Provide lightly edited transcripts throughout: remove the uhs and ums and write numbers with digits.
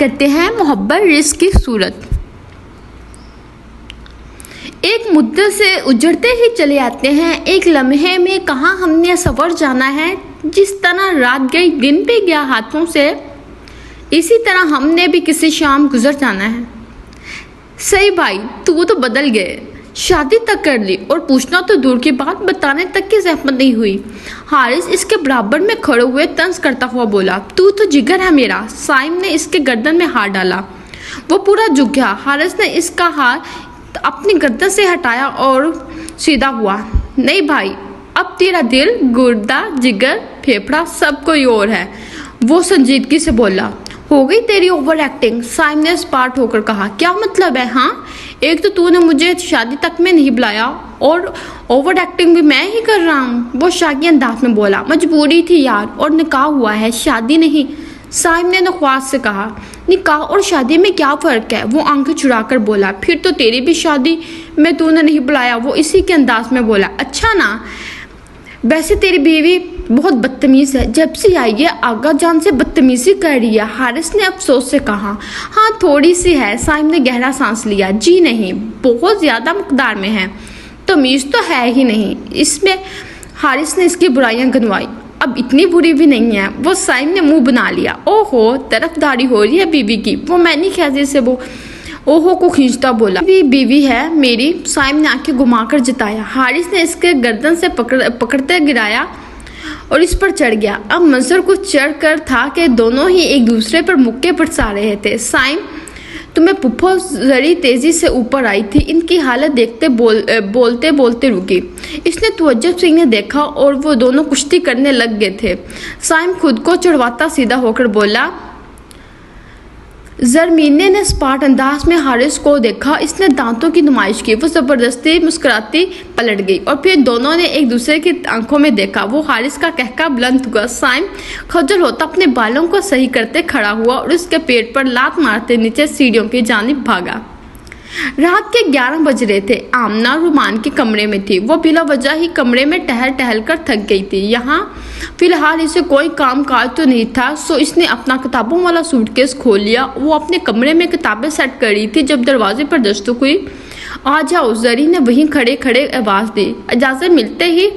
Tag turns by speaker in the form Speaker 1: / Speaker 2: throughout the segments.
Speaker 1: करते हैं मोहब्बत रिस्क की सूरत। एक मुद्दे से उजड़ते ही चले आते हैं, एक लम्हे में कहाँ हमने सफर जाना है। जिस तरह रात गई दिन भी गया हाथों से, इसी तरह हमने भी किसी शाम गुजर जाना है। सही भाई, तू तो बदल गए, शादी तक कर ली और पूछना तो दूर की बात, बताने तक की जहमत नहीं हुई। हारिस इसके बराबर में खड़े हुए तंज करता हुआ बोला, तू तो जिगर है मेरा। साइम ने इसके गर्दन में हाथ डाला, वो पूरा झुक गया। हारिस ने इसका हाथ अपनी गर्दन से हटाया और सीधा हुआ। नहीं भाई, अब तेरा दिल, गुर्दा, जिगर, फेफड़ा सब कोई और है। वो संजीदगी से बोला, हो गई तेरी ओवर एक्टिंग। साइम ने स्पार्ट होकर कहा, क्या मतलब है? हाँ, एक तो तूने मुझे शादी तक में नहीं बुलाया और ओवर एक्टिंग भी मैं ही कर रहा हूँ। वो शाकी अंदाज में बोला, मजबूरी थी यार, और निकाह हुआ है, शादी नहीं। साइम ने नख्वास से कहा, निकाह और शादी में क्या फ़र्क है? वो आंखें चुराकर बोला, फिर तो तेरी भी शादी में तूने नहीं बुलाया। वो इसी के अंदाज में बोला, अच्छा ना, वैसे तेरी बीवी बहुत बदतमीज़ है, जब से आई है आगा जान से बदतमीज़ी कर रही है। हारिस ने अफसोस से कहा, हाँ थोड़ी सी है। साइम ने गहरा सांस लिया, जी नहीं, बहुत ज़्यादा मकदार में है, तमीज़ तो है ही नहीं इसमें। हारिस ने इसकी बुराइयां गिनवाई, अब इतनी बुरी भी नहीं है। वो साइम ने मुंह बना लिया, ओहो तरफदारी हो रही है बीवी की। वो मैंने ख्याल से वो ओहो को खींचता बोला, बीवी है मेरी। साइम ने आंखें घुमाकर जताया। हारिस ने इसके गर्दन से पकड़ते गिराया और इस पर चढ़ गया। अब मंजर कुछ चढ़ कर था कि दोनों ही एक दूसरे पर मुक्के बरसा रहे थे। साइम तुम्हें पुप्पो जरी तेजी से ऊपर आई थी। इनकी हालत देखते बोलते बोलते रुकी। इसने तवज्जुह सिंह ने देखा और वो दोनों कुश्ती करने लग गए थे। साइम खुद को चढ़वाता सीधा होकर बोला। जरमीने ने स्पार्ट अंदाज में हारिस को देखा। इसने दांतों की नुमाइश की। वो जबरदस्ती मुस्कुराती पलट गई और फिर दोनों ने एक दूसरे की आंखों में देखा। वो हारिस का कहका बुलंद हुआ। साइम खजल होता अपने बालों को सही करते खड़ा हुआ और उसके पेट पर लात मारते नीचे सीढ़ियों की जानिब भागा। रात के 11 बज रहे थे। आमना रुमान के कमरे में थी। वो बिला वजह ही कमरे में टहल कर थक गई थी। यहाँ फिलहाल इसे कोई काम काज तो नहीं था, सो इसने अपना किताबों वाला सूटकेस खोल लिया। वो अपने कमरे में किताबें सेट कर रही थी जब दरवाजे पर दस्तक हुई। आ जाओ, जरी ने वहीं खड़े खड़े आवाज़ दी। इजाज़त मिलते ही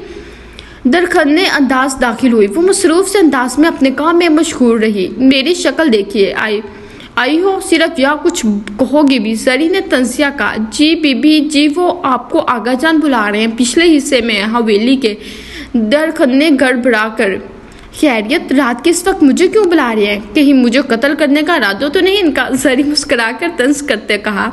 Speaker 1: दरखन्ने अंदाज दाखिल हुई। वो मसरूफ से अंदाज में अपने काम में मशगूल रही। मेरी शक्ल देखिए, आई हो, सिर्फ या कुछ कहोगी भी? जरी ने तंसिया कहा। जी बीबी जी, वो आपको आगा जान बुला रहे हैं, पिछले हिस्से में हवेली के। दरखन्ने गड़बड़ा कर, खैरियत? रात के इस वक्त मुझे क्यों बुला रहे हैं? कहीं मुझे कत्ल करने का इरादा तो नहीं इनका? जरी मुस्कुराकर तंज करते कहा।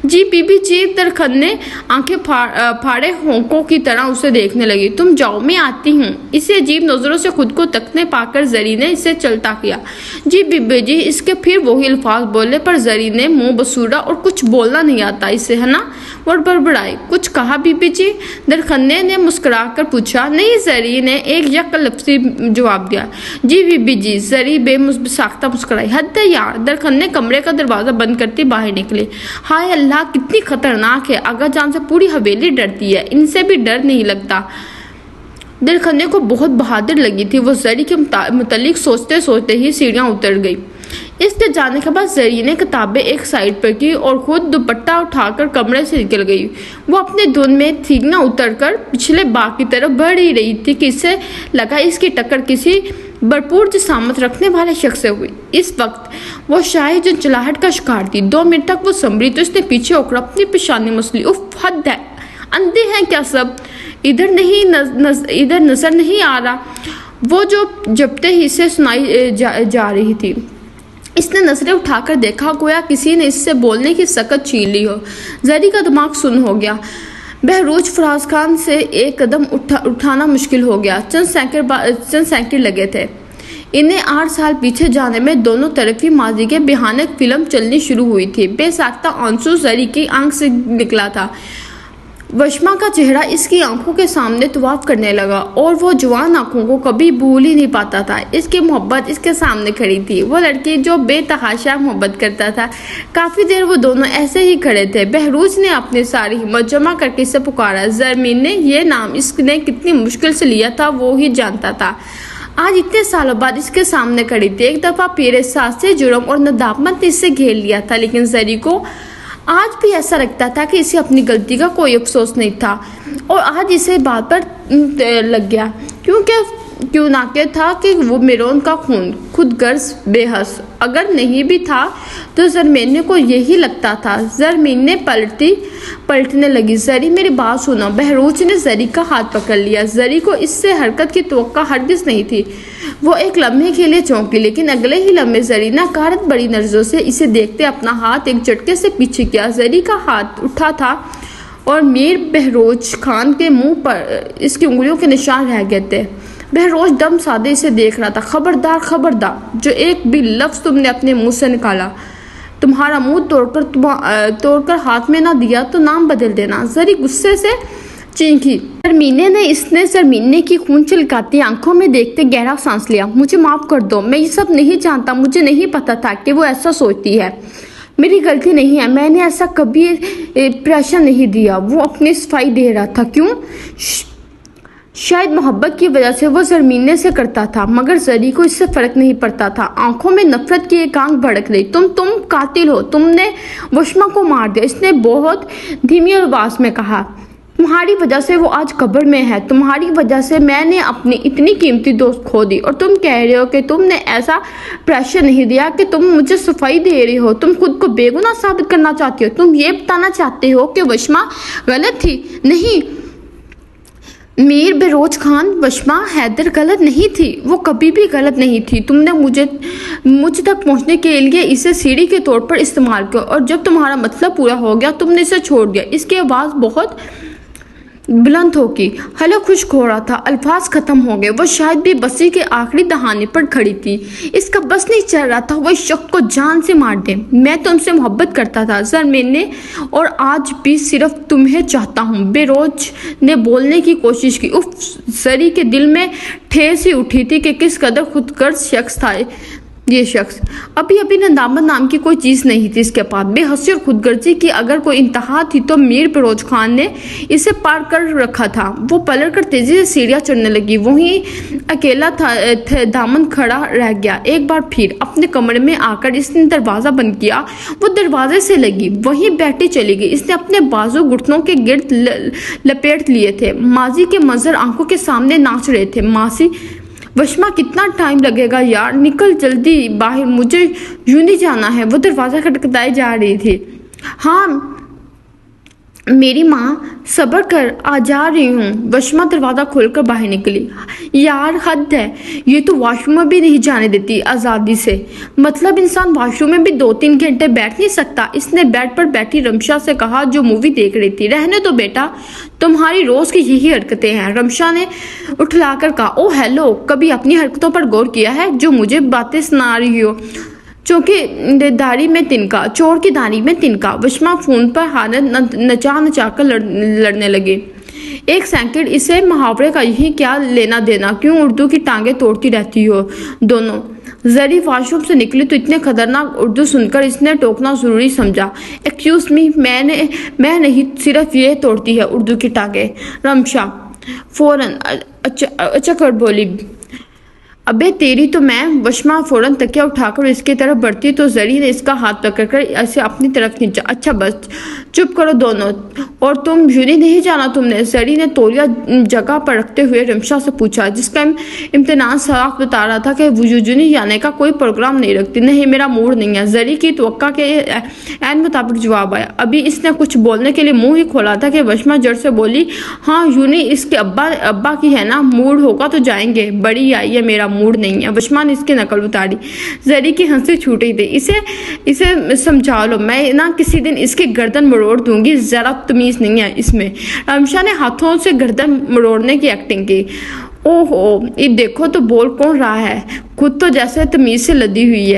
Speaker 1: जी बीबी जी। दरखन्ने आंखें फाड़े होंकों की तरह उसे देखने लगी। तुम जाओ, मैं आती हूँ। इसे अजीब नजरों से खुद को तकने पाकर जरी ने इसे चलता किया। जी बीबी जी। इसके फिर वही अल्फाज बोले, पर जरी ने मुंह बसूरा और कुछ बोलना नहीं आता इसे, है ना? वो बड़बड़ाई। कुछ कहा बीबी जी? दरखन्ने ने मुस्कुराकर पूछा। नहीं, जरी ने एक यक लफ्ज़ी जवाब दिया। जी बीबी जी। जरी बेमुसाख्ता मुस्कुराई। हद है यार। दरखन्ने कमरे का दरवाजा बंद करती बाहर निकले। हाय अल्लाह, कितनी खतरनाक है। आगा जान से पूरी हवेली डरती है, इनसे भी डर नहीं लगता। दरखन्ने को बहुत बहादुर लगी थी। वो जरी के मुतालिक सोचते सोचते ही सीढ़ियाँ उतर गई। इसके जाने के बाद जरी ने किताबें एक साइड पर की और खुद दुपट्टा उठाकर कमरे से निकल गई। वो अपने धुन में थी न उतरकर पिछले बाग की तरफ बढ़ ही रही थी कि इसे लगा इसकी टक्कर किसी भरपूर जिसामत रखने वाले शख्स से हुई। इस वक्त वो शायद जो चिल्लाहट का शिकार थी। 2 मिनट तक वो संभली तो इसने पीछे होकर अपनी पेशानी मसली। उफ, हद है, अंधे हैं क्या सब? इधर नजर नहीं आ रहा? वो जो जबते ही से सुनाई जा रही थी। इसने नजरें उठाकर देखा, गोया किसी ने इससे बोलने की सकत छीन ली हो। जरी का दिमाग सुन्न हो गया। बहरूज फराज खान से एक कदम उठाना मुश्किल हो गया। चंद सैकड़े लगे थे। इन्हें 8 साल पीछे जाने में दोनों तरफी माजी के भयानक फिल्म चलनी शुरू हुई थी। बेसाख्ता आंसू जरी की आंख से निकला था। वशमा का चेहरा इसकी आंखों के सामने तवाफ करने लगा और वो जवान आंखों को कभी भूल ही नहीं पाता था। इसकी मोहब्बत इसके सामने खड़ी थी, वो लड़की जो बेतहाशा मोहब्बत करता था। काफ़ी देर वो दोनों ऐसे ही खड़े थे। बहरूज ने अपनी सारी हिम्मत जमा करके इसे पुकारा। जरमीन ने यह नाम इसने कितनी मुश्किल से लिया था वो ही जानता था। आज इतने सालों बाद इसके सामने खड़ी थी। एक दफा फिर एहसास जुर्म और नदामत ने इसे घेर लिया था, लेकिन जरी को आज भी ऐसा लगता था कि इसे अपनी गलती का कोई अफसोस नहीं था। और आज इसे बात पर लग गया क्यों ना के था कि वो मेरोन का खून खुद गर्ज बेहस अगर नहीं भी था तो जरमीन को यही लगता था। जरमीन ने पलटने लगी। जरी मेरी बात सुनो। बहरोज ने जरी का हाथ पकड़ लिया। जरी को इससे हरकत की तवक्का हरगिज नहीं थी। वो एक लम्हे के लिए चौंकी, लेकिन अगले ही लम्हे जरी नकारत बड़ी नजरों से इसे देखते अपना हाथ एक झटके से पीछे किया। जरी का हाथ उठा था और मीर बहरोज खान के मुंह पर इसकी उंगलियों के निशान रह गए थे। बहरोज दम साधे इसे देख रहा था। खबरदार, जो एक भी लफ्ज तुमने अपने मुंह से निकाला, तुम्हारा मुंह तोड़कर हाथ में ना दिया तो नाम बदल देना। जरी गुस्से से चीखी। जरमीने की खून चिलकाती आंखों में देखते गहरा सांस लिया। मुझे माफ कर दो, मैं ये सब नहीं जानता। मुझे नहीं पता था कि वो ऐसा सोचती है। मेरी गलती नहीं है। मैंने ऐसा कभी प्रेशर नहीं दिया। वो अपनी सफाई दे रहा था। क्यों? शायद मोहब्बत की वजह से वो जरमीने से करता था, मगर जरी को इससे फर्क नहीं पड़ता था। आंखों में नफरत की एक आंख भड़क रही। तुम कातिल हो। तुमने वशमा को मार दिया। इसने बहुत धीमी आवाज में कहा। तुम्हारी वजह से वो आज कब्र में है। तुम्हारी वजह से मैंने अपनी इतनी कीमती दोस्त खो दी। और तुम कह रहे हो कि तुमने ऐसा प्रेशर नहीं दिया कि तुम मुझे सफाई दे रही हो। तुम खुद को बेगुनाह साबित करना चाहती हो। तुम ये बताना चाहते हो कि वशमा गलत थी। नहीं मीर बहरोज खान, वशमा हैदर गलत नहीं थी। वो कभी भी गलत नहीं थी। तुमने मुझ तक पहुंचने के लिए इसे सीढ़ी के तौर पर इस्तेमाल किया, और जब तुम्हारा मतलब पूरा हो गया तुमने इसे छोड़ दिया। इसकी आवाज़ बहुत बुलंद होगी। हलो खुश्क हो रहा था। अल्फाज खत्म हो गए। वो शायद भी बसी के आखिरी दहाने पर खड़ी थी। इसका बस नहीं चल रहा था वो इस शख्स को जान से मार दे। मैं तुमसे मोहब्बत करता था जरमीन ने, और आज भी सिर्फ तुम्हें चाहता हूँ। बहरोज ने बोलने की कोशिश की। उफ, जरी के दिल में ठेस ही उठी थी कि किस कदर खुदगर्ज शख्स था ये शख्स। अभी नदामत नाम की कोई चीज़ नहीं थी इसके पास। बेहसी और खुदगर्जी की अगर कोई इंतहा थी तो मीर बहरोज खान ने इसे पार कर रखा था। वो पलट कर तेजी से सीढ़ियाँ चढ़ने लगी। वहीं अकेला था दामन खड़ा रह गया। एक बार फिर अपने कमरे में आकर इसने दरवाज़ा बंद किया। वो दरवाजे से लगी वहीं बैठी चली गई। इसने अपने बाजू घुटनों के गिर्द लपेट लिए थे। माजी के मंजर आंखों के सामने नाच रहे थे। मासी, वशमा कितना टाइम लगेगा यार, निकल जल्दी बाहर, मुझे यूं नहीं जाना है। वो दरवाज़ा खटखटाई जा रही थी। हाँ मेरी माँ, सब्र कर, आ जा रही हूँ। वशमा दरवाज़ा खोलकर बाहर निकली। यार हद है, ये तो वॉशरूम में भी नहीं जाने देती आज़ादी से। मतलब इंसान वॉशरूम में भी 2-3 घंटे बैठ नहीं सकता। इसने बेड पर बैठी रमशा से कहा जो मूवी देख रही थी। रहने दो बेटा, तुम्हारी रोज़ की यही हरकतें हैं। रमशा ने उठलाकर कहा। ओ हेलो, कभी अपनी हरकतों पर गौर किया है जो मुझे बातें सुना रही हो? चोर की दाढ़ी में तिनका। वशमा फोन पर हालत नचा कर लड़ने लगे। एक सेकंड, इसे मुहावरे का यही क्या लेना देना? क्यों उर्दू की टांगे तोड़ती रहती हो दोनों? जरी वॉशरूम से निकली तो इतने खतरनाक उर्दू सुनकर इसने टोकना जरूरी समझा। एक्सक्यूज मी, मैं नहीं, सिर्फ ये तोड़ती है उर्दू की टांगे। रमशा फौरन अच्छा कर बोली। अबे तेरी तो मैं। वशमा फौरन तकिया उठाकर इसकी तरफ बढ़ती तो जरी ने इसका हाथ पकड़कर इसे अपनी तरफ खींचा। अच्छा बस चुप करो दोनों। और तुम यूनी नहीं जाना तुमने? जरी ने तौलिया जगह पर रखते हुए रमशा से पूछा, जिसका इम्तिनान साफ बता रहा था कि वो यूनी जाने का कोई प्रोग्राम नहीं रखती। नहीं, मेरा मूड नहीं है। जरी की तवक्का के ऐन मुताबिक जवाब आया। अभी इसने कुछ बोलने के लिए मुंह ही खोला था कि वशमा जड़ से बोली, हाँ यूनी इसके अब्बा की है ना, मूड होगा तो जाएंगे। बड़ी आई है, मेरा मूड नहीं है। वशमा ने इसकी नकल उतारी। जरी की हंसी छूटी थी। इसे समझा लो, मैं ना किसी दिन इसकी गर्दन मरोड़ दूंगी। जरा तमीज नहीं है इसमें। रमशा ने हाथों से गर्दन मरोड़ने की एक्टिंग की। ओहो, ये देखो तो बोल कौन रहा है, खुद तो जैसे तमीज से लदी हुई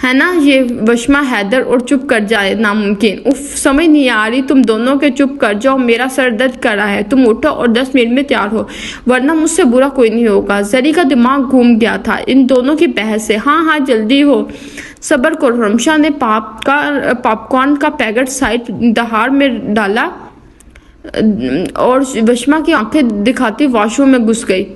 Speaker 1: है ना ये वशमा हैदर। और चुप कर जाए नामुमकिन। उफ, समझ नहीं आ रही तुम दोनों के। चुप कर जाओ, मेरा सर दर्द कर रहा है। तुम उठो और 10 मिनट में तैयार हो, वरना मुझसे बुरा कोई नहीं होगा। जरी का दिमाग घूम गया था इन दोनों की बहस से। हाँ जल्दी हो, सब्र करो। रमशा ने पॉपकॉर्न का पैकेट साइड दहाड़ में डाला और वशमा की आंखें दिखाती वॉशरूम में घुस गई।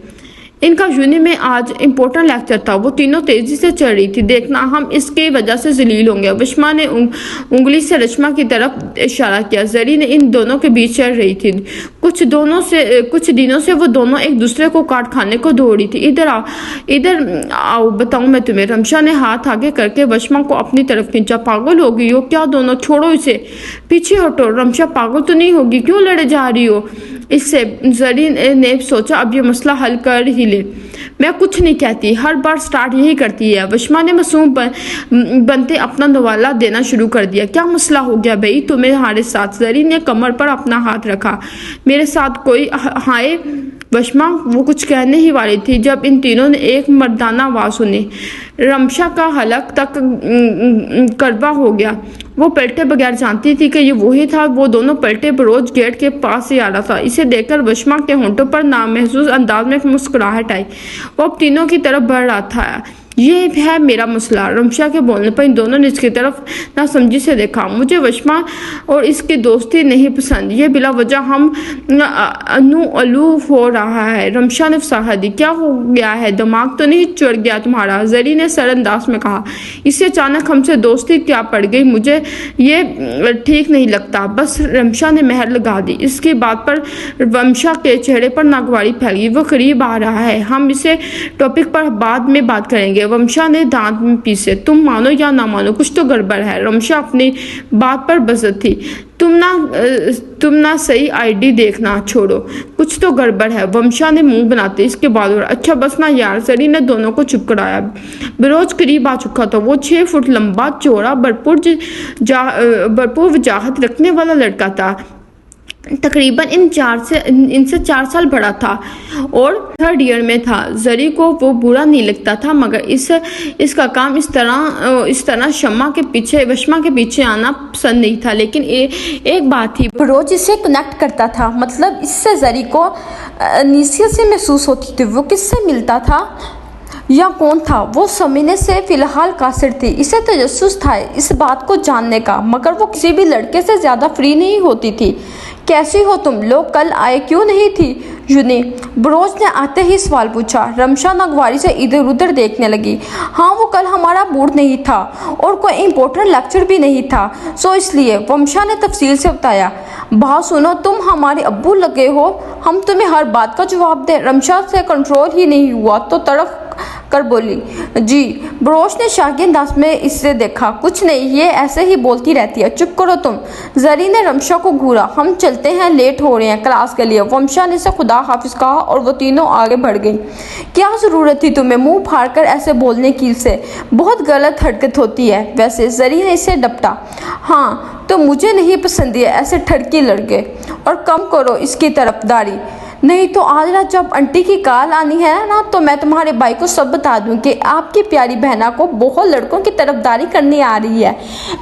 Speaker 1: इनका यूनि में आज इम्पोर्टेंट लेक्चर था। वो तीनों तेजी से चल रही थी। देखना, हम इसके वजह से जलील होंगे। विश्मा ने उंगली से रश्मा की तरफ इशारा किया। जरी ने इन दोनों के बीच चल रही थी। कुछ दिनों से वो दोनों एक दूसरे को काट खाने को दौड़ी थी। इधर आओ बताऊं मैं तुम्हें। रमशा ने हाथ आगे करके विश्मा को अपनी तरफ खींचा। पागल हो गई हो क्या दोनों? छोड़ो इसे, पीछे हटो। रमशा पागल तो नहीं होगी, क्यों लड़े जा रही हो इससे? जरी ने सोचा अब ये मसला हल कर ही ले। मैं कुछ नहीं कहती, हर बार स्टार्ट यही करती है। विश्मा ने मासूम बनते अपना नवाला देना शुरू कर दिया। क्या मसला हो गया भाई तुम्हारे साथ? जरी ने कमर पर अपना हाथ रखा। मेरे साथ कोई हाय विश्मा वो कुछ कहने ही वाली थी जब इन तीनों ने एक मर्दाना आवाज सुनी। रमशा का हलक तक करवा हो गया। वो पलटे बगैर जानती थी कि ये वही था। वो दोनों पलटे रोज गेट के पास ही आ रहा था। इसे देखकर विश्मा के होंठों पर नामहसूस अंदाज में मुस्कुराहट आई। वो अब तीनों की तरफ बढ़ रहा था। ये है मेरा मसला। रमशा के बोलने पर इन दोनों ने इसकी तरफ नासमझी से देखा। मुझे विश्मा और इसकी दोस्ती नहीं पसंद। ये बिला वजह हम अलू हो रहा है। रमशा ने फसाहा दी। क्या हो गया है? दिमाग तो नहीं चढ़ गया तुम्हारा? जरी ने सर अंदाज में कहा। इससे अचानक हमसे दोस्ती क्या पड़ गई? मुझे ये ठीक नहीं लगता। बस रमशा ने मेहर लगा दी। इसकी बात पर रमशा के चेहरे पर नागवारी फैल गई। वो करीब आ रहा है, हम इसे टॉपिक पर बाद में बात करेंगे। रमशा ने दांत में पीसे। तुम मानो या ना मानो, कुछ तो गड़बड़ है। रमशा अपनी बात पर बज़द थी। तुम ना सही आईडी देखना छोड़ो, कुछ तो गड़बड़ है। वंशा ने मुंह बनाते इसके बाद और अच्छा बस ना यार। जरी ने दोनों को चुप कराया। बिरोज करीब आ चुका था। वो 6 फुट लंबा, चौड़ा, भरपूर वजाहत रखने वाला लड़का था। तकरीबन इनसे 4 साल बड़ा था और 3rd ईयर में था। जरी को वो बुरा नहीं लगता था, मगर इसका काम इस तरह विश्मा के पीछे आना पसंद नहीं था। लेकिन एक बात थी,
Speaker 2: रोज इसे कनेक्ट करता था। मतलब इससे जरी को नीसियत से महसूस होती थी। वो किससे मिलता था या कौन था वो समझने से फिलहाल कासिर थी। इसे तजस्सुस था इस बात को जानने का, मगर वो किसी भी लड़के से ज़्यादा फ्री नहीं होती थी। कैसी हो तुम लोग? कल आए क्यों नहीं थी यूनी? बरोज ने आते ही सवाल पूछा। रमशा नागवारी से इधर उधर देखने लगी। हाँ, वो कल हमारा मूड नहीं था और कोई इम्पोर्टेंट लेक्चर भी नहीं था, सो इसलिए। वंशा ने तफसील से बताया। बात सुनो, तुम हमारे अब्बू लगे हो, हम तुम्हें हर बात का जवाब दें। रमशा से कंट्रोल ही नहीं हुआ तो तड़प कर बोली। जी। बरोज ने शागिन अंदाज में इससे देखा। कुछ नहीं, ये ऐसे ही बोलती रहती है, चुप करो तुम। जरी ने रमशा को घूरा। हम चलते हैं, लेट हो रहे हैं क्लास के लिए। वंशा ने से खुदा हाफिज कहा और वो तीनों आगे बढ़ गई। क्या ज़रूरत थी तुम्हें मुंह फाड़ कर ऐसे बोलने की? से बहुत गलत हरकत होती है वैसे। जरी ने इसे डपटा। हाँ, तो मुझे नहीं पसंद है ऐसे ठड़की लड़के, और कम करो इसकी तरफदारी, नहीं तो आज रात जब आंटी की कॉल आनी है ना, तो मैं तुम्हारे भाई को सब बता दूं कि आपकी प्यारी बहना को बहुत लड़कों की तरफदारी करनी आ रही है।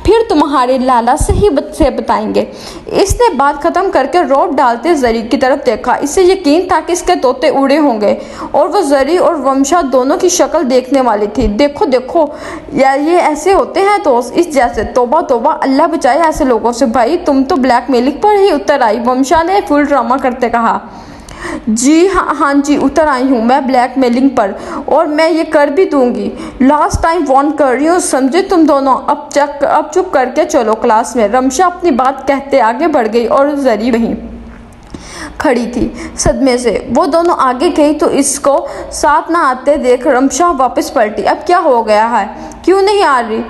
Speaker 2: फिर तुम्हारे लाला से ही से बताएंगे। इसने बात खत्म करके रोब डालते जरी की तरफ देखा। इससे यकीन था कि इसके तोते उड़े होंगे और वो जरी और वंशा दोनों की शक्ल देखने वाली थी। देखो देखो यार, ये ऐसे होते हैं दोस्त, इस जैसे। तोबा तोबा, अल्लाह बचाए ऐसे लोगों से। भाई तुम तो ब्लैकमेलिंग पर ही उतर आई, वंशा ने फुल ड्रामा करते कहा। जी हाँ जी, उतर आई हूँ मैं ब्लैकमेलिंग पर, और मैं ये कर भी दूंगी। लास्ट टाइम वार्न कर रही हूँ, समझे तुम दोनों। अब चुप करके चलो क्लास में। रमशा अपनी बात कहते आगे बढ़ गई और जरी वहीं खड़ी थी सदमे से। वो दोनों आगे गई तो इसको साथ ना आते देख रमशा वापस पलटी। अब क्या हो गया है, क्यों नहीं आ रही?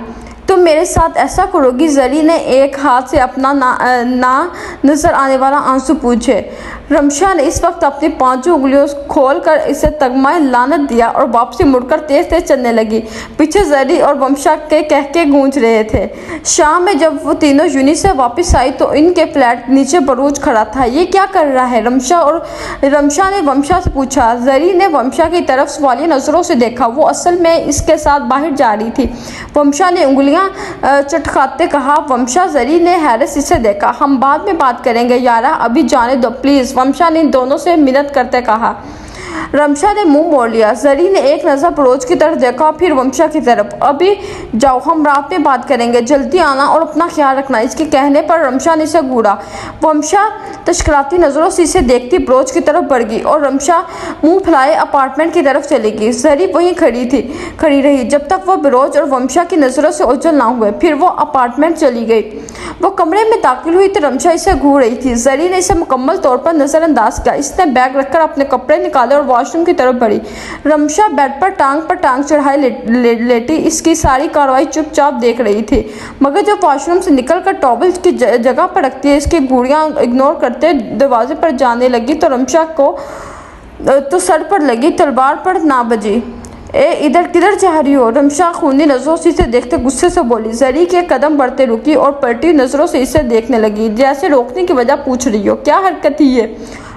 Speaker 2: तुम मेरे साथ ऐसा करोगी? जरी ने एक हाथ से अपना ना नजर आने वाला आंसू पूछे। रमशा ने इस वक्त अपनी 5 उंगलियों खोलकर इसे तगमाए लानत दिया और वापसी मुड़कर तेज तेज चलने लगी। पीछे जरी और वंशा के कहके गूंज रहे थे। शाम में जब वो तीनों यूनि से वापस आई तो इनके फ्लैट नीचे बरूज खड़ा था। ये क्या कर रहा है? रमशा ने वंशा से पूछा। जरी ने वंशा की तरफ सवालिया नजरों से देखा। वो असल में इसके साथ बाहर जा रही थी। वंशा ने उंगलियां चटखाते कहा। वंशा। जरी ने हैरत से देखा। हम बाद में बात करेंगे यारा, अभी जाने दो प्लीज। वंशा ने दोनों से मिन्नत करते कहा। रमशा ने मुंह मोड़ लिया। जरी ने एक नज़र बरोज की तरफ देखा, फिर वंशा की तरफ। अभी जाओ, हम रात में बात करेंगे, जल्दी आना और अपना ख्याल रखना। इसके कहने पर रमशा ने इसे घूरा। वंशा तशकराती नज़रों से इसे देखती बरोज की तरफ बढ़ गई और रमशा मुंह फैलाए अपार्टमेंट की तरफ चली गई। जरी वहीं खड़ी रही जब तक वो बरोज और वंशा की नज़रों से ओझल ना हुए। फिर वो अपार्टमेंट चली गई। वो कमरे में दाखिल हुई तो रमशा इसे घूर रही थी। जरी ने इसे मुकम्मल तौर पर नज़रअंदाज किया। इसने बैग रखकर अपने कपड़े निकाले और वॉशरूम की तरफ बढ़ी। रमशा बेड पर टांग चढ़ाए लेटी इसकी सारी कार्रवाई चुपचाप देख रही थी, मगर जब वॉशरूम से निकलकर टॉवल की जगह पर रखती है, इसकी घूरियाँ इग्नोर करते दरवाजे पर जाने लगी तो रमशा को तो सर पर लगी तलवार पर ना बजी। इधर किधर जा रही हो? रमशा खूनी नज़रों से इसे देखते गुस्से से बोली। जरी के कदम बढ़ते रुकी और पलटी नज़रों से इसे देखने लगी, जैसे रोकने की वजह पूछ रही हो। क्या हरकत थी ये?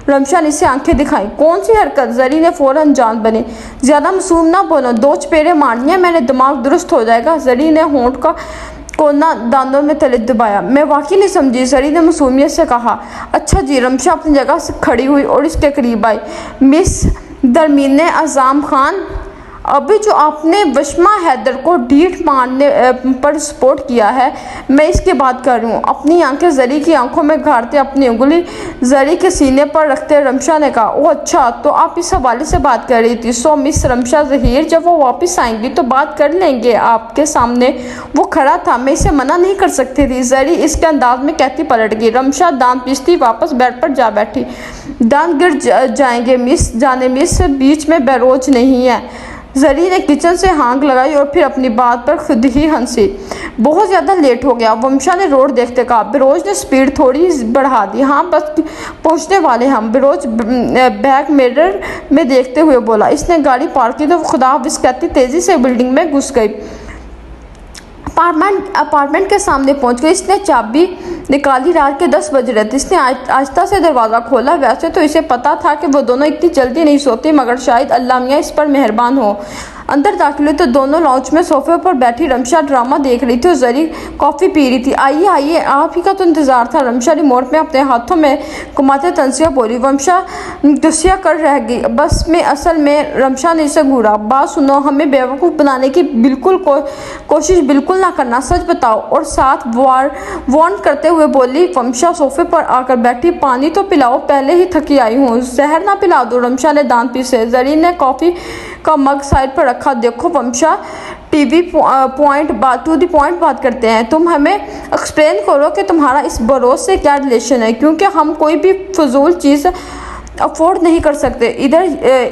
Speaker 2: रमशा ने इसे आंखें दिखाई। कौन सी हरकत? जरी ने फौरन जान बनी। ज़्यादा मासूम ना बोलो, 2 चपेड़े मारनी है, मैंने दिमाग दुरुस्त हो जाएगा। जरी ने होंठ का कोना दांतों में तले दबाया। मैं वाकई नहीं समझी, जरी ने मासूमियत से कहा। अच्छा जी। रमशा अपनी जगह से खड़ी हुई और इसके करीब आई। मिस दरमीने आज़म खान, अभी जो आपने वशमा हैदर को ढीठ मारने पर सपोर्ट किया है, मैं इसकी बात कर रही हूँ। अपनी आंखें जरी की आंखों में गाड़ते अपनी उंगली जरी के सीने पर रखते रमशा ने कहा, ओह अच्छा, तो आप इस हवाले से बात कर रही थी। सो मिस रमशा ज़हीर, जब वो वापस आएंगी तो बात कर लेंगे आपके सामने। वो खड़ा था, मैं इसे मना नहीं कर सकती थी। जरी इसके अंदाज में कहती पलट गई। रमशा दांत पीसती वापस बेड पर जा बैठी। दांत गिर जाएंगे मिस, जाने मिस, बीच में बेरोज नहीं है। जरी ने किचन से हाँक लगाई और फिर अपनी बात पर खुद ही हंसी। बहुत ज़्यादा लेट हो गया, वंशा ने रोड देखते कहा। बिरोज ने स्पीड थोड़ी बढ़ा दी। हाँ बस पहुंचने वाले हम। बिरोज बैक मिरर में देखते हुए बोला। इसने गाड़ी पार्क की तो खुदा हाफिज़ कहती तेज़ी से बिल्डिंग में घुस गई। अपार्टमेंट के सामने पहुंच गई। इसने चाबी निकाली। रात के 10 बज रहे थे। इसने आहिस्ता से दरवाज़ा खोला। वैसे तो इसे पता था कि वो दोनों इतनी जल्दी नहीं सोते, मगर शायद अल्लाह मियाँ इस पर मेहरबान हो। अंदर दाखिल हुई तो दोनों लाउंज में सोफे पर बैठी रमशा ड्रामा देख रही थी और जरी कॉफ़ी पी रही थी। आइए आइए, आप ही का तो इंतज़ार था। रमशा रिमोट में अपने हाथों में घुमाते तंसिया बोली। वंशा दुस्सिया कर रह गई। बस में असल में रमशा ने इसे घूरा। बात सुनो, हमें बेवकूफ़ बनाने की बिल्कुल कोशिश बिल्कुल ना करना, सच बताओ। और साथ वार्न करते हुए बोली। वंशा सोफे पर आकर बैठी। पानी तो पिलाओ, पहले ही थकी आई हूँ। जहर ना पिला दो। रमशा ने दांत पीसे। जरी ने कॉफ़ी का मग साइड पर रखा। देखो वंशा, टीवी टू द पॉइंट बात करते हैं। तुम हमें एक्सप्लेन करो कि तुम्हारा इस बरोस से क्या रिलेशन है, क्योंकि हम कोई भी फजूल चीज़ अफोर्ड नहीं कर सकते।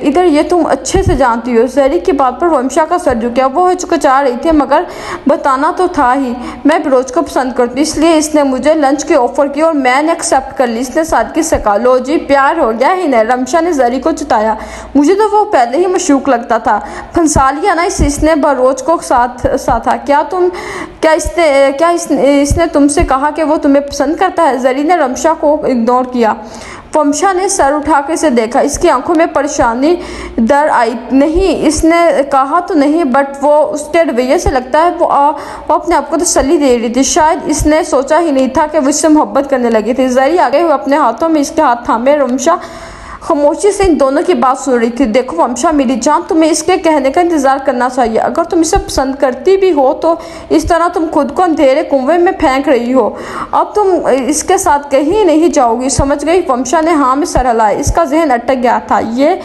Speaker 2: इधर ये तुम अच्छे से जानती हो। जरी की बात पर वंशा का सर झुका। वो हिचकिचा रही थी, मगर बताना तो था ही। मैं बिरोज को पसंद करती, इसलिए इसने मुझे लंच की ऑफ़र की और मैंने एक्सेप्ट कर ली। इसने सादगी से कहा। लो जी, प्यार हो गया ही नहीं। रमशा ने जरी को जताया। मुझे तो वो पहले ही मशूक लगता था। फंसा लिया ना इसने बिरोज को साथा। क्या इसने तुमसे कहा कि वो तुम्हें पसंद करता है? जरी ने रमशा को इग्नोर किया। वंशा ने सर उठाकर इसे देखा। इसकी आंखों में परेशानी दर आई। नहीं, इसने कहा तो नहीं, बट वो उसके रवैये से लगता है वो अपने आप को तसल्ली दे रही थी। शायद इसने सोचा ही नहीं था कि वो इससे मोहब्बत करने लगी थी। जरी आगे हुए अपने हाथों में इसके हाथ थामे। रमशा खामोशी से इन दोनों की बात सुन रही थी। देखो वंशा मेरी जान, तुम्हें इसके कहने का इंतज़ार करना चाहिए। अगर तुम इसे पसंद करती भी हो तो इस तरह तुम खुद को अंधेरे कुएं में फेंक रही हो। अब तुम इसके साथ कहीं नहीं जाओगी, समझ गई? वंशा ने हाँ में सर हिलाया। इसका जहन अटक गया था। ये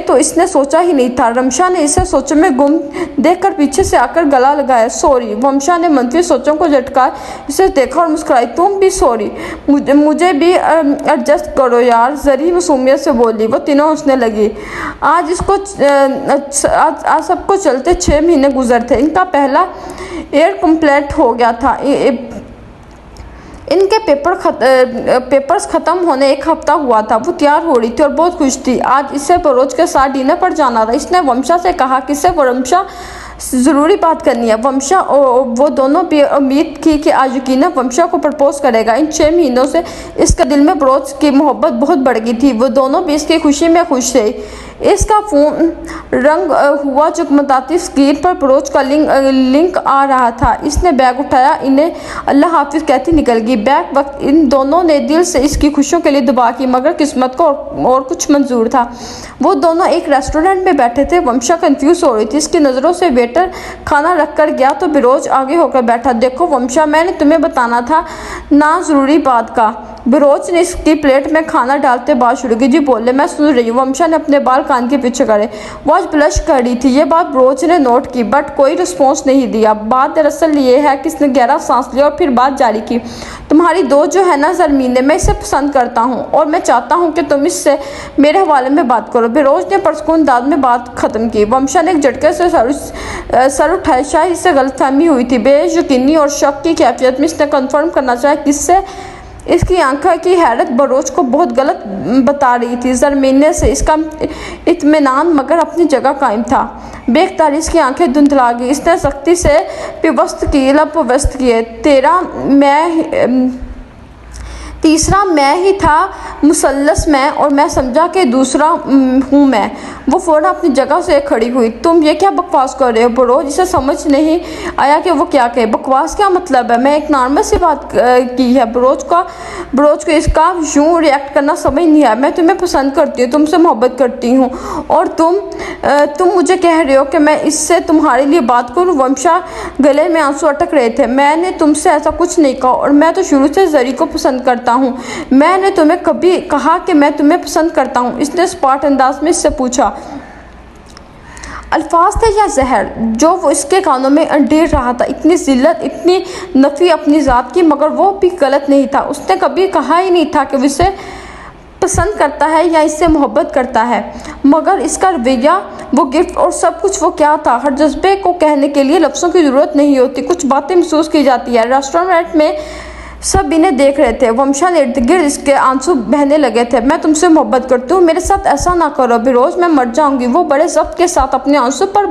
Speaker 2: तो इसने सोचा ही नहीं था। रमशा ने इसे सोचों में गुम देखकर पीछे से आकर गला लगाया। सॉरी। वंशा ने मंफी सोचों को झटका इसे देखा और मुस्कुराई। तुम भी सॉरी? मुझे भी एडजस्ट करो यार, जरी मासूमियत से बोली। वो तीनों हंसने लगी। आज सबको चलते 6 महीने गुजर थे। इनका पहला एयर कंप्लीट हो गया था। इनके पेपर्स ख़त्म होने 1 हफ्ता हुआ था। वो तैयार हो रही थी और बहुत खुश थी। आज इसे बिरोज के साथ डिनर पर जाना था। इसने वंशा से कहा कि इसे वंशा ज़रूरी बात करनी है। वंशा वो दोनों भी उम्मीद की कि आज यकीनन वंशा को प्रपोज करेगा। इन 6 महीनों से इसके दिल में बिरोज की मोहब्बत बहुत बढ़ गई थी। वो दोनों भी इसकी खुशी में खुश थे। इसका फोन रंग हुआ जगमगाती स्क्रीन पर बरोज का लिंक आ रहा था। इसने बैग उठाया, इन्हें अल्लाह हाफिज कहती निकल गई। बैग वक्त इन दोनों ने दिल से इसकी खुशियों के लिए दुआ की, मगर किस्मत को और कुछ मंजूर था। वो दोनों एक रेस्टोरेंट में बैठे थे। वंशा कंफ्यूज हो रही थी। इसकी नज़रों से वेटर खाना रख कर गया तो बिरोज आगे होकर बैठा। देखो वंशा, मैंने तुम्हें बताना था ना ज़रूरी बात का। बिरोज ने इसकी प्लेट में खाना डालते बात शुरू की। जी बोले, मैं सुन रही हूँ। वंशा ने अपने बाल कान के पीछे करे। वो आज ब्लश कर रही थी। ये बात बिरोज ने नोट की, बट कोई रिस्पॉन्स नहीं दिया। बात दरअसल ये है कि इसने गहरा सांस लिया और फिर बात जारी की। तुम्हारी दोस्त जो है ना ज़रमीन, मैं इसे पसंद करता हूँ और मैं चाहता हूँ कि तुम इससे मेरे हवाले में बात करो। बिरोज ने पुरस्कून अंदाज में बात खत्म की। वंशा ने एक झटके से सर उठाया। शायद इससे गलतफहमी हुई थी। बेयकीनी और शक की कैफियत में इसने कन्फर्म करना चाहा किससे। इसकी आंखें की हैरत बरोज को बहुत गलत बता रही थी। ज़रमीन से इसका इत्मीनान मगर अपनी जगह कायम था। बेख्तियारी इसकी आंखें धुंधला गई। इसने सख्ती से पिवस्त की, लब व्यस्त किए। तीसरा मैं ही था मुसल्लस में, और मैं समझा कि दूसरा हूँ मैं। वो फ़ौरन अपनी जगह से खड़ी हुई। तुम ये क्या बकवास कर रहे हो बरोज? इसे समझ नहीं आया कि वो क्या कहे। बकवास क्या मतलब है? मैं एक नॉर्मल सी बात की है। बरोज को इसका यूँ रिएक्ट करना समझ नहीं आया। मैं तुम्हें पसंद करती हूँ, तुमसे मोहब्बत करती हूँ, और तुम मुझे कह रहे हो कि मैं इससे तुम्हारे लिए बात करूँ? वंशा गले में आंसू अटक रहे थे। मैंने तुमसे ऐसा कुछ नहीं कहा, और मैं तो शुरू से जरी को पसंद करता हूँ। मैंने तुम्हें कभी कहा कि मैं तुम्हें पसंद करता हूँ? इसने स्पॉट अंदाज में इससे पूछा। अल्फाज थे या जहर जो वो इसके कानों में अंडेर रहा था। इतनी जिल्लत, इतनी नफ़ी अपनी ज़ात की, मगर वो भी गलत नहीं था। उसने कभी कहा ही नहीं था कि वो इसे पसंद करता है या इससे मोहब्बत करता है, मगर इसका रवैया, वो गिफ्ट और सब कुछ, वो क्या था। हर जज्बे को कहने के लिए लफ्ज़ों की ज़रूरत नहीं होती, कुछ बातें महसूस की जाती है। रेस्टोरेंट में सब इन्हें देख रहे थे। वंशा ने इर्द गिर्द इसके आंसू बहने लगे थे। मैं तुमसे मोहब्बत करती हूँ, मेरे साथ ऐसा ना करो बिरोज, मैं मर जाऊंगी। वो बड़े ज़ब्त के साथ अपने आंसू पर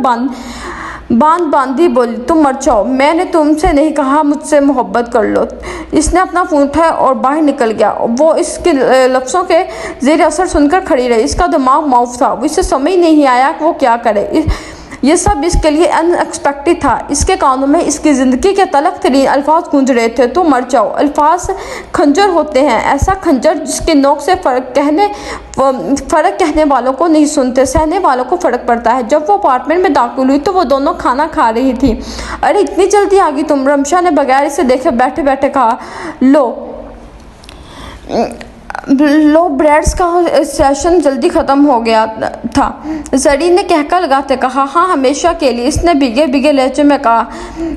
Speaker 2: बांधी बोली, तुम मर जाओ, मैंने तुमसे नहीं कहा मुझसे मोहब्बत कर लो। इसने अपना फ़ोन उठाया और बाहर निकल गया। वो इसके लफ्ज़ों के ज़ेर असर सुनकर खड़ी रही। इसका दिमाग माउफ था। वो इसे समझ नहीं आया कि वो क्या करे। ये सब इसके लिए अनएक्सपेक्टेड था। इसके कानों में इसकी ज़िंदगी के तलख तरीन अल्फाज गूंज रहे थे। तो मर जाओ। अल्फाज खंजर होते हैं, ऐसा खंजर जिसके नोक से फ़र्क कहने वालों को नहीं सुनते, सहने वालों को फ़र्क पड़ता है। जब वो अपार्टमेंट में दाखिल हुई तो वो दोनों खाना खा रही थी। अरे इतनी जल्दी आ गई तुम? रमशा ने बगैर इसे देखे बैठे बैठे कहा। लो ब्रेड्स का सेशन जल्दी ख़त्म हो गया था। जरी ने कहकर लगाते कहा, हाँ हमेशा के लिए। इसने भीगे भीगे लहजे में कहा।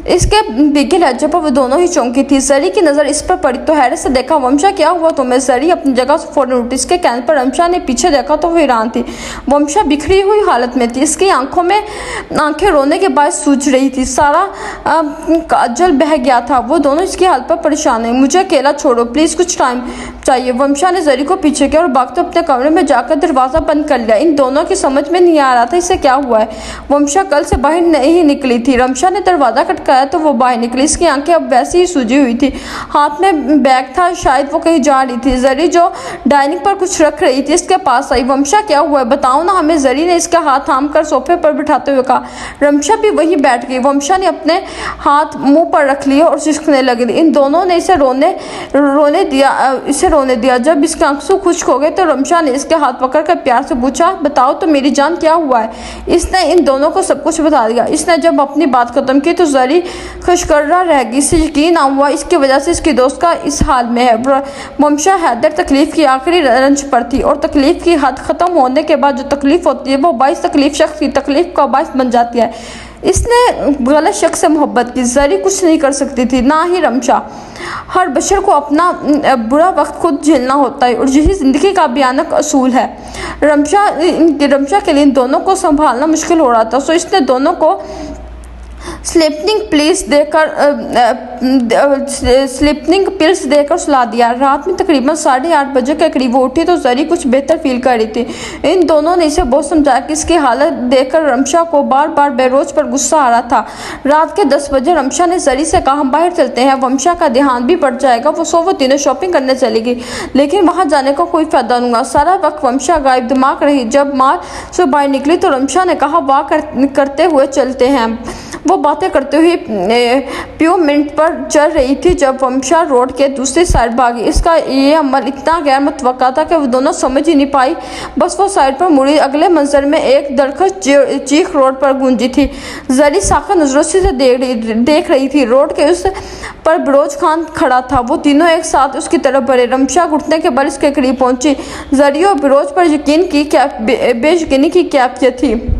Speaker 2: इसके भीगे लहजे पर वो दोनों ही चौंकी थी। जरी की नज़र इस पर पड़ी तो हैरत से देखा। वंशा क्या हुआ तुम्हें? जरी अपनी जगह से फ़ौरन उठी। इसके कहने पर वंशा ने पीछे देखा तो वो हैरान थी। वंशा बिखरी हुई हालत में थी। इसकी आंखें रोने के बाद सूज रही थी। सारा काजल बह गया था। वो दोनों इसकी हालत पर परेशान है। मुझे अकेला छोड़ो प्लीज़, कुछ टाइम चाहिए। वंशा ने जरी को पीछे किया और भागते अपने कमरे में जाकर दरवाज़ा बंद कर लिया। इन दोनों की समझ में नहीं आ रहा था इसे क्या हुआ है। वंशा कल से बाहर नहीं निकली थी। रमशा ने दरवाज़ा खटकाया तो वो बाहर निकली। इसकी आंखें अब वैसी ही सूजी हुई थी। हाथ में बैग था, शायद वो कहीं जा रही थी। जरी जो डाइनिंग पर कुछ रख रही थी इसके पास आई। वंशा क्या हुआ है बताओ ना हमें। जरी ने इसका हाथ थाम कर सोफे पर बिठाते हुए कहा। रमशा भी वहीं बैठ गई। वंशा ने अपने हाथ मुंह पर रख लिए और सिसकने लगी। इन दोनों ने इसे रोने दिया। जब इसके आंसू खुश्क हो गए तो रमशा ने इसके हाथ पकड़कर प्यार से पूछा, बताओ तो मेरी जान क्या हुआ है। इसने इन दोनों को सब कुछ बता दिया। इसने जब अपनी बात खत्म की तो जरी खुशकर्रा रह गई। इसे यकीन ना हुआ इसकी वजह से इसकी दोस्त का इस हाल में है। वंशा हैदर तकलीफ की आखिरी रंज पर थी, और तकलीफ की हद ख़त्म होने के बाद जो तकलीफ होती है वो बाइस तकलीफ शख्स की तकलीफ का बाइस बन जाती है। इसने गलत शख्स से मोहब्बत की। जरी कुछ नहीं कर सकती थी, ना ही रमशा। हर बशर को अपना बुरा वक्त खुद झेलना होता है, और यही ज़िंदगी का भयानक असूल है। रमशा के लिए इन दोनों को संभालना मुश्किल हो रहा था। सो इसने दोनों को स्लीपिंग पिल्स देकर सुला दिया। रात में तकरीबन 8:30 बजे के करीब वो उठी तो जरी कुछ बेहतर फील कर रही थी। इन दोनों ने इसे बहुत समझाया कि इसकी हालत देखकर रमशा को बार बार बेरोज पर गुस्सा आ रहा था। रात के 10 बजे रमशा ने जरी से कहा हम बाहर चलते हैं, वमशा का ध्यान भी बढ़ जाएगा। वो तीनों शॉपिंग करने चली गई, लेकिन वहां जाने का कोई फायदा नहीं हुआ। सारा वक्त वमशा गायब दिमाग रही। जब मार से बाहर निकली तो रमशा ने कहा वाह करते हुए चलते हैं। वो बातें करते हुए प्यू मिनट पर चल रही थी जब वमशा रोड के दूसरी साइड भागी। इसका ये अमल इतना गैर मुतवक्का था कि वो दोनों समझ ही नहीं पाई। बस वो साइड पर मुड़ी। अगले मंजर में एक दरख्त चीख रोड पर गूंजी थी। जरी साखा नजरों से देख रही थी। रोड के उस पर बरोज खान खड़ा था। वो तीनों एक साथ उसकी तरफ बढ़े। रमशा घुटने के बल इसके करीब पहुंची। जरी और बरोज पर बेयकीनी की कैफियत थी।